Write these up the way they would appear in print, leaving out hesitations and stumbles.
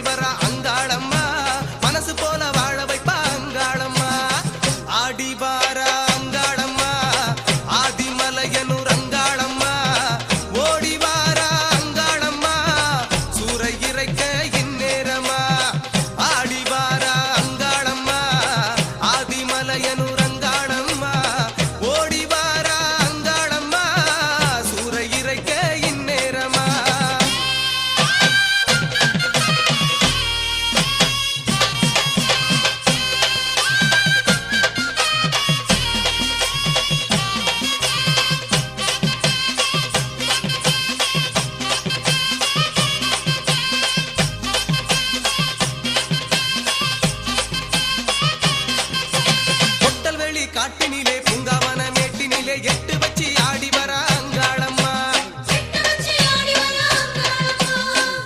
வரா அங்காளம்மா மனசு போல வாழ வைப்பா அங்காளம்மா ஆடி வாரா அங்காளம்மா ஆதிமலையனூர் அங்காளம்மா ஓடி வாரா அங்காளம்மா சூறை இறைக்க இந்நேரமா ஆடி வாரா அங்காளம்மா ஆதிமலையனூர் அங்காளம்மா ஓடி வாரா அங்காளம்மா சூறை இறைக்க இந்நேரமா காட்டினிலே பூங்காவன மேட்டினிலே எட்டு வச்சி ஆடி வரா அங்காளம்மா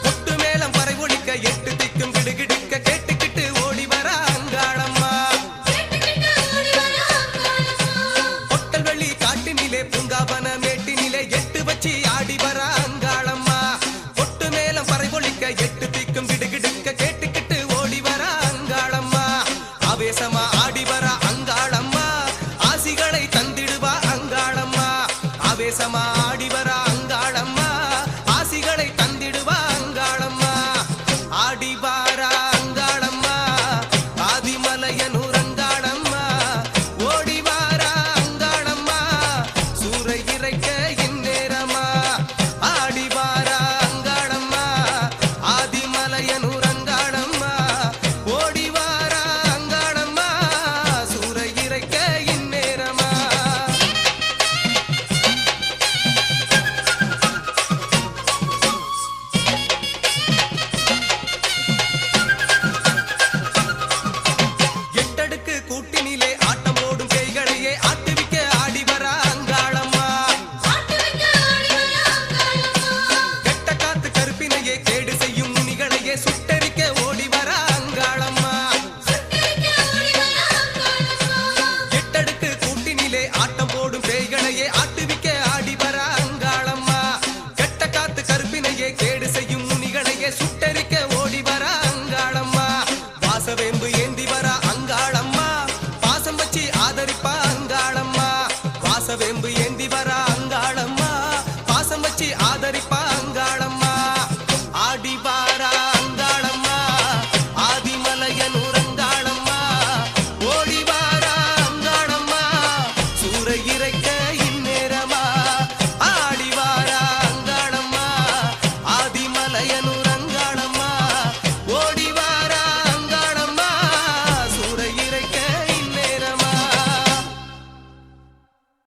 கொட்டு மேளம் பறை ஒலிக்க எட்டு திக்கும் கிடுகிடுக்க கேட்டுக்கிட்டு ஓடி வரா அங்காளம்மா கொட்டல்வெளி காட்டினிலே பூங்காவன மேட்டினிலே எட்டு வச்சி ஆடி வரா அங்காளம்மா கொட்டு மேளம் பறை ஒலிக்க எட்டு திக்கும் கிடுகிடுக்க கேட்டுக்கிட்டு ஓடி வரா அங்காளம்மா ஆவேசமா ஆடி வரா அங்காளம்மா ஆசிகளை தந்திடுவா அங்காளம்மா ஆவேசமா ஆடி வரா அங்காளம்மா ஆசிகளை தந்திடுவா அங்காளம்மா ஆடி வாரா அங்காளம்மா ஆதிமலையனூர் அங்காளம்மா ஓடி வாரா அங்காளம்மா சூறை இறைக்க இந்நேரமா ஆடி வாரா அங்காளம்மா ஆதிமலையனூர் அங்காளம்மா ஓடி வாரா அங்காளம்மா சூறை இறைக்க இந்நேரமா எட்டடுக்கு கூட்டினிலே ஆட்டம் போடும் பேய்களையே ஆட்டுவிக்க ஆடி வரா அங்காளம்மா கெட்ட காத்து கருப்பினையே கேடு செய்யும் முனிகளையே சுட்டரிக்க ஓடி வரா அங்காளம்மா எட்டடுக்கு கூட்டினிலே ஆட்டம் போடும் பேய்களையே ஆட்டுவிக்க ஆடி வரா அங்காளம்மா கெட்ட காத்து கருப்பினையே கேடு செய்யும் முனிகளையே சுட்டரிக்க ஓடி வரா அங்காளம்மா வாசவேம்பு ஏந்தி வரா அங்காளம்மா பாசம் வச்சு ஆதரிப்பா அங்காளம்மா வாசவேம்பு ஏந்தி வரா அங்காளம்மா பாசம் வச்சு ஆதரிப்பா அங்காளம்மா ஆடி வாரா அங்காளம்மா ஆதிமலையனூர் அங்காளம்மா ஓடி வாரா அங்காளம்மா சூறை இறைக்க இந்நேரமா ஆடி வாரா அங்காளம்மா ஆதிமலையனூர்